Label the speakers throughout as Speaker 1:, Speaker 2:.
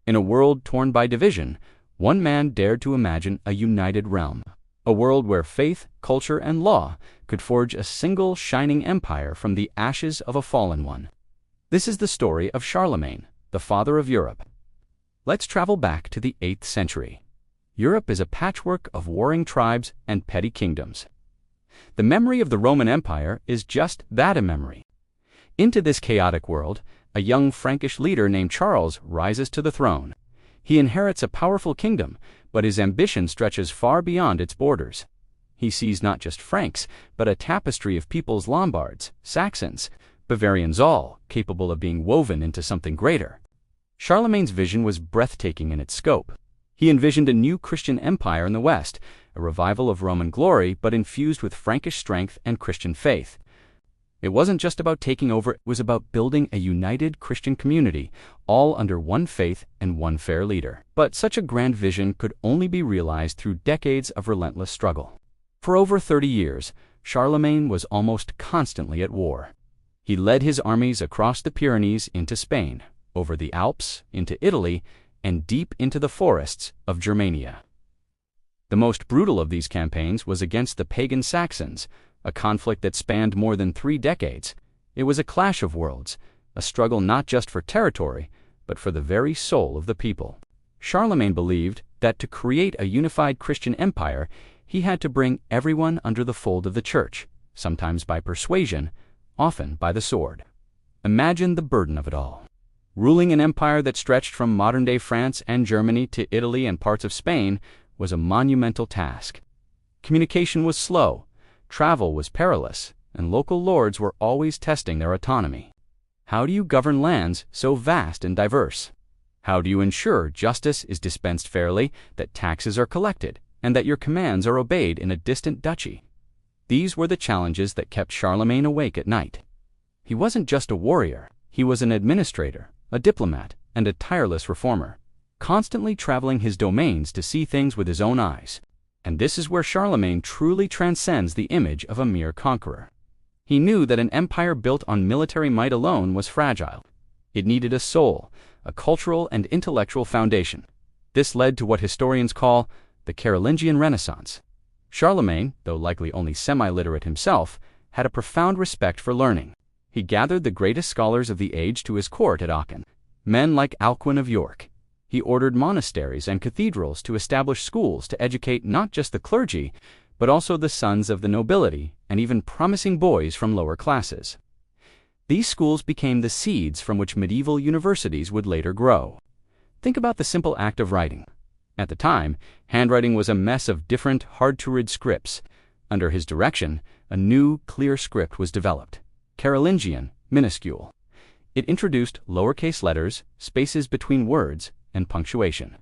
Speaker 1: In a world torn by division, one man dared to imagine a united realm, a world where faith, culture, and law could forge a single shining empire from the ashes of a fallen one. This is the story of Charlemagne, the father of Europe. Let's travel back to the 8th century. Europe is a patchwork of warring tribes and petty kingdoms. The memory of the Roman Empire is just that, a memory. Into this chaotic world, a young Frankish leader named Charles rises to the throne. He inherits a powerful kingdom, but his ambition stretches far beyond its borders. He sees not just Franks, but a tapestry of peoples: Lombards, Saxons, Bavarians, all capable of being woven into something greater. Charlemagne's vision was breathtaking in its scope. He envisioned a new Christian empire in the West, a revival of Roman glory but infused with Frankish strength and Christian faith. It wasn't just about taking over, it was about building a united Christian community, all under one faith and one fair leader. But such a grand vision could only be realized through decades of relentless struggle. For over 30 years, Charlemagne was almost constantly at war. He led his armies across the Pyrenees into Spain, over the Alps into Italy, and deep into the forests of Germania. The most brutal of these campaigns was against the pagan Saxons, a conflict that spanned more than 3 decades. It was a clash of worlds, a struggle not just for territory, but for the very soul of the people. Charlemagne believed that to create a unified Christian empire, he had to bring everyone under the fold of the church, sometimes by persuasion, often by the sword. Imagine the burden of it all. Ruling an empire that stretched from modern-day France and Germany to Italy and parts of Spain was a monumental task. Communication was slow, travel was perilous, and local lords were always testing their autonomy. How do you govern lands so vast and diverse? How do you ensure justice is dispensed fairly, that taxes are collected, and that your commands are obeyed in a distant duchy? These were the challenges that kept Charlemagne awake at night. He wasn't just a warrior, he was an administrator, a diplomat, and a tireless reformer, constantly traveling his domains to see things with his own eyes. And this is where Charlemagne truly transcends the image of a mere conqueror. He knew that an empire built on military might alone was fragile. It needed a soul, a cultural and intellectual foundation. This led to what historians call the Carolingian Renaissance. Charlemagne, though likely only semi-literate himself, had a profound respect for learning. He gathered the greatest scholars of the age to his court at Aachen, men like Alcuin of York. He ordered monasteries and cathedrals to establish schools to educate not just the clergy, but also the sons of the nobility and even promising boys from lower classes. These schools became the seeds from which medieval universities would later grow. Think about the simple act of writing. At the time, handwriting was a mess of different, hard-to-read scripts. Under his direction, a new, clear script was developed, Carolingian, minuscule. It introduced lowercase letters, spaces between words, and punctuation.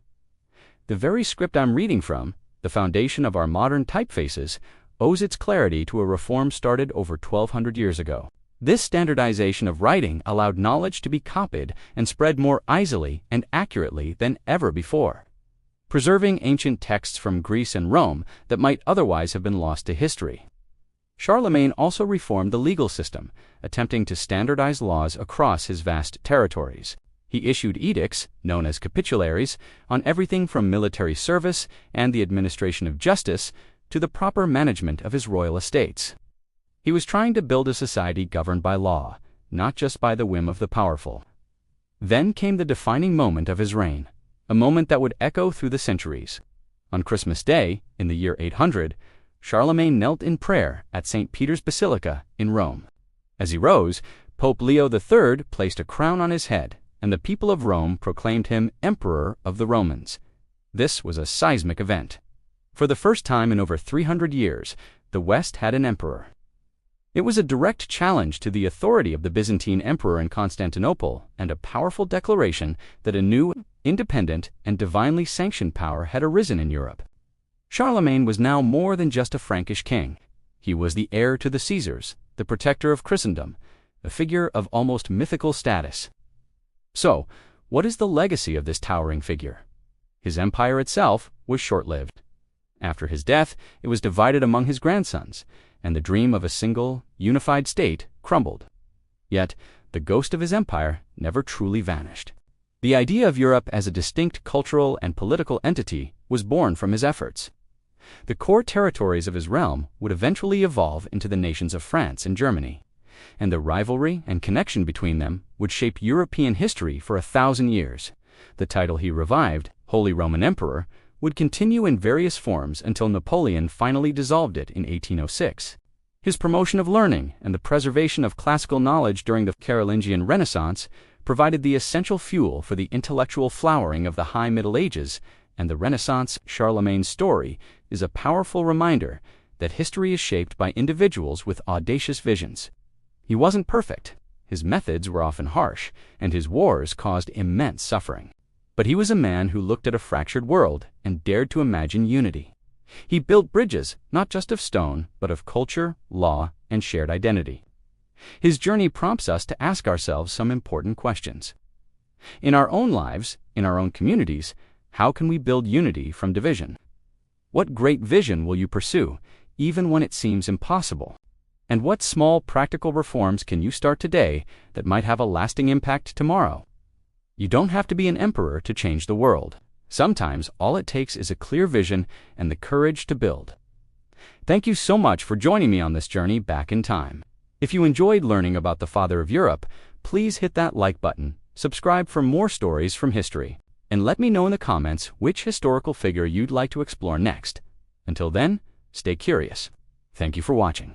Speaker 1: The very script I'm reading from, the foundation of our modern typefaces, owes its clarity to a reform started over 1,200 years ago. This standardization of writing allowed knowledge to be copied and spread more easily and accurately than ever before, preserving ancient texts from Greece and Rome that might otherwise have been lost to history. Charlemagne also reformed the legal system, attempting to standardize laws across his vast territories. He issued edicts, known as capitularies, on everything from military service and the administration of justice to the proper management of his royal estates. He was trying to build a society governed by law, not just by the whim of the powerful. Then came the defining moment of his reign, a moment that would echo through the centuries. On Christmas Day, in the year 800, Charlemagne knelt in prayer at St. Peter's Basilica in Rome. As he rose, Pope Leo III placed a crown on his head, and the people of Rome proclaimed him Emperor of the Romans. This was a seismic event. For the first time in over 300 years, the West had an emperor. It was a direct challenge to the authority of the Byzantine emperor in Constantinople and a powerful declaration that a new, independent, and divinely sanctioned power had arisen in Europe. Charlemagne was now more than just a Frankish king. He was the heir to the Caesars, the protector of Christendom, a figure of almost mythical status. So, what is the legacy of this towering figure? His empire itself was short-lived. After his death, it was divided among his grandsons, and the dream of a single, unified state crumbled. Yet, the ghost of his empire never truly vanished. The idea of Europe as a distinct cultural and political entity was born from his efforts. The core territories of his realm would eventually evolve into the nations of France and Germany, and the rivalry and connection between them would shape European history for 1,000 years. The title he revived, Holy Roman Emperor, would continue in various forms until Napoleon finally dissolved it in 1806. His promotion of learning and the preservation of classical knowledge during the Carolingian Renaissance provided the essential fuel for the intellectual flowering of the High Middle Ages, and the Renaissance Charlemagne's story is a powerful reminder that history is shaped by individuals with audacious visions. He wasn't perfect, his methods were often harsh, and his wars caused immense suffering. But he was a man who looked at a fractured world and dared to imagine unity. He built bridges, not just of stone, but of culture, law, and shared identity. His journey prompts us to ask ourselves some important questions. In our own lives, in our own communities, how can we build unity from division? What great vision will you pursue, even when it seems impossible? And what small practical reforms can you start today that might have a lasting impact tomorrow? You don't have to be an emperor to change the world. Sometimes all it takes is a clear vision and the courage to build. Thank you so much for joining me on this journey back in time. If you enjoyed learning about the Father of Europe, please hit that like button, subscribe for more stories from history, and let me know in the comments which historical figure you'd like to explore next. Until then, stay curious. Thank you for watching.